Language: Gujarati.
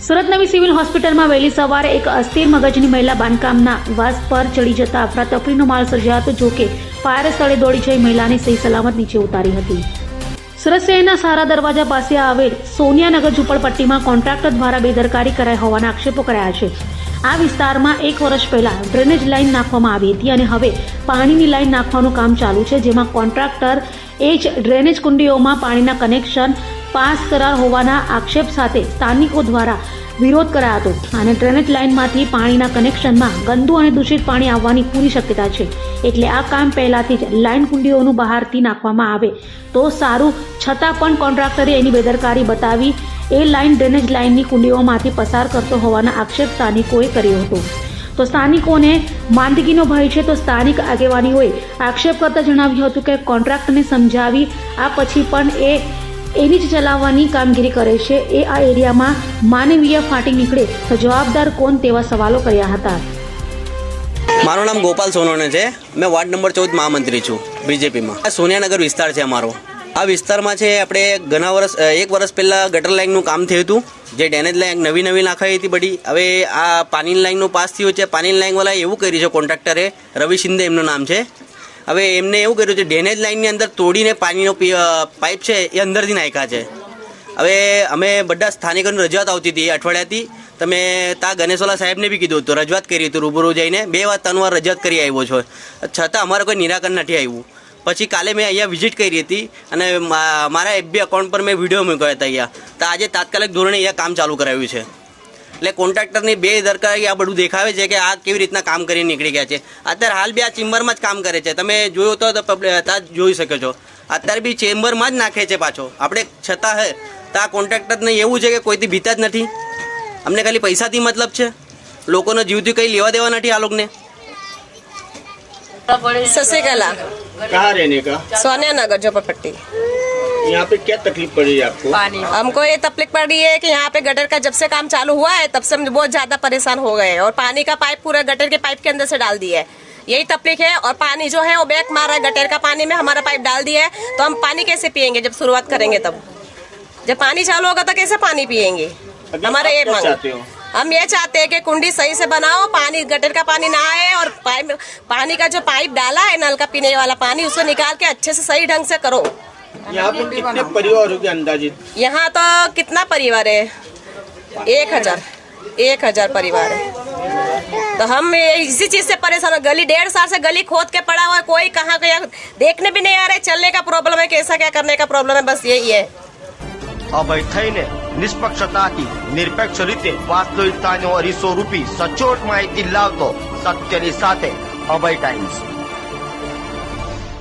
સુરત નવી સિવિલ હોસ્પિટલમાં વહેલી સવારે એક અસ્થિર મગજની મહિલા બાંધકામના વાસ પર ચડી જતા અફરાતફરીનો માહોલ સર્જાયો હતો। જોકે ફાયર સ્થળે દોડી જઈ મહિલાને સહી સલામત નીચે ઉતારી હતી। સુરત શહેરના સારા દરવાજા પાસે આવેલ સોનિયાનગર ઝૂંપડપટ્ટીમાં કોન્ટ્રાક્ટર દ્વારા બેદરકારી કરાઈ હોવાના આક્ષેપો કરાયા છે। આ વિસ્તારમાં 1 વર્ષ પહેલા ડ્રેનેજ લાઇન નાખવામાં આવી હતી અને હવે પાણીની લાઇન નાખવાનું કામ ચાલુ છે, જેમાં કોન્ટ્રાક્ટર એ જ ડ્રેનેજ કુંડીઓમાં પાણીના કનેક્શન પાસ કરાર હોવાના આક્ષેપ સાથે સ્થાનિકો દ્વારા વિરોધ કરાયો હતો અને ડ્રેનેજ લાઇનમાંથી પાણીના કનેક્શનમાં ગંદુ અને દૂષિત પાણી આવવાની પૂરી શક્યતા છે, એટલે આ કામ પહેલાથી જ લાઇન કુંડીઓનું બહારથી નાખવામાં આવે તો સારું, છતાં પણ કોન્ટ્રાક્ટરે એની બેદરકારી બતાવી એ લાઇન ડ્રેનેજ લાઇનની કુંડીઓમાંથી પસાર કરતો હોવાના આક્ષેપ સ્થાનિકોએ કર્યો હતો। તો સ્થાનિકોને માંદગીનો ભય છે, તો સ્થાનિક આગેવાનીઓએ આક્ષેપ કરતા જણાવ્યું હતું કે કોન્ટ્રાક્ટરને સમજાવી આ પછી પણ એની જ ચલાવવાની કામગીરી કરે છે। એ આ એરિયામાં માનવીય ફાટી નીકળે તો જવાબદાર કોણ તેવા સવાલો કર્યા હતા। મારું નામ ગોપાલ સોનોને છે। મેં વોર્ડ નંબર 14 મહામંત્રી છું બીજેપીમાં। આ સોનિયાનગર વિસ્તાર છે અમારો। આ વિસ્તારમાં છે આપણે ઘણા વર્ષ 1 વર્ષ પહેલાં ગટર લાઇનનું કામ થયું હતું, જે ડ્રેનેજ લાઇન નવી નાખાઈ હતી બધી। હવે આ પાણીની લાઇનનું પાસ થયું છે। પાણીની લાઇનવાળા એવું કર્યું છે કોન્ટ્રાક્ટરે, રવિ શિંદે એમનું નામ છે। હવે એમને એવું કર્યું છે ડ્રેનેજ લાઇનની અંદર તોડીને પાણીનો પાઇપ છે એ અંદરથી નાખ્યા છે। હવે અમે બધા સ્થાનિકોની રજૂઆત આવતી હતી અઠવાડિયાથી, તમે ત્યાં ગણેશવાલા સાહેબને બી કીધું હતું, રજૂઆત કરી હતી રૂબરૂ જઈને 2 વાર 3 વાર રજૂઆત કરી આવ્યો છો, છતાં અમારે કોઈ નિરાકરણ નથી આવ્યું। પછી કાલે મેં અહીંયા વિઝિટ કરી હતી અને મારા FB એકાઉન્ટ પર મેં વિડીયો મૂક્યો હતા અહીંયા, તો આજે તાત્કાલિક ધોરણે અહીંયા કામ ચાલુ કરાવ્યું છે। એટલે કોન્ટ્રાક્ટરની બેદરકારી આ બધું દેખાવે છે કે આ કેવી રીતના કામ કરીને નીકળી ગયા છે। અત્યારે હાલ બી આ ચેમ્બરમાં જ કામ કરે છે, તમે જોયો તો ત્યાં જોઈ શકો છો, અત્યારે બી ચેમ્બરમાં જ નાખે છે પાછો। આપણે છતાં હે તો આ કોન્ટ્રાક્ટરને એવું છે કે કોઈથી બીતા જ નથી, અમને ખાલી પૈસાથી મતલબ છે, લોકોનો જીવથી કંઈ લેવા દેવા નથી આ લોકોને। शशिकला, कहाँ रहने का? सोनियानगर झोपड़पट्टी। यहाँ पे क्या तकलीफ पड़ी है आपको? हमको ये तकलीफ पड़ रही है कि यहाँ पे गटर का जब से काम चालू हुआ है तब से हम बहुत ज्यादा परेशान हो गए हैं और पानी का पाइप पूरा गटर के पाइप के अंदर से डाल दिया है, यही तकलीफ है। और पानी जो है वो बैक मार रहा है, गटर का पानी में हमारा पाइप डाल दिया है, तो हम पानी कैसे पियेंगे? जब शुरुआत करेंगे तब, जब पानी चालू होगा तो कैसे पानी पियेंगे? हमारा ये मांग, हम ये चाहते हैं कि कुंडी सही से बनाओ, पानी गटर का पानी ना आए और पानी का जो पाइप डाला है नल का पीने वाला पानी उसको निकाल के अच्छे से सही ढंग से करो। यहाँ पे कितने परिवार के अंदाजित? यहाँ तो कितना परिवार है? 1000 परिवार है। तो हम इसी चीज से परेशान है। गली 1.5 साल से गली खोद के पड़ा हुआ है, कोई कहाँ गया देखने भी नहीं आ रहा है। चलने का प्रॉब्लम है, कैसा क्या करने का प्रॉब्लम है, बस यही है। अभय थईने निष्पक्षताથી નિરપેક્ષ રીતે વાસ્તવિકતાનો અરીસો રૂપી સચોટ માહિતી લાવતો સત્યની સાથે અભય ટાઈમ્સ।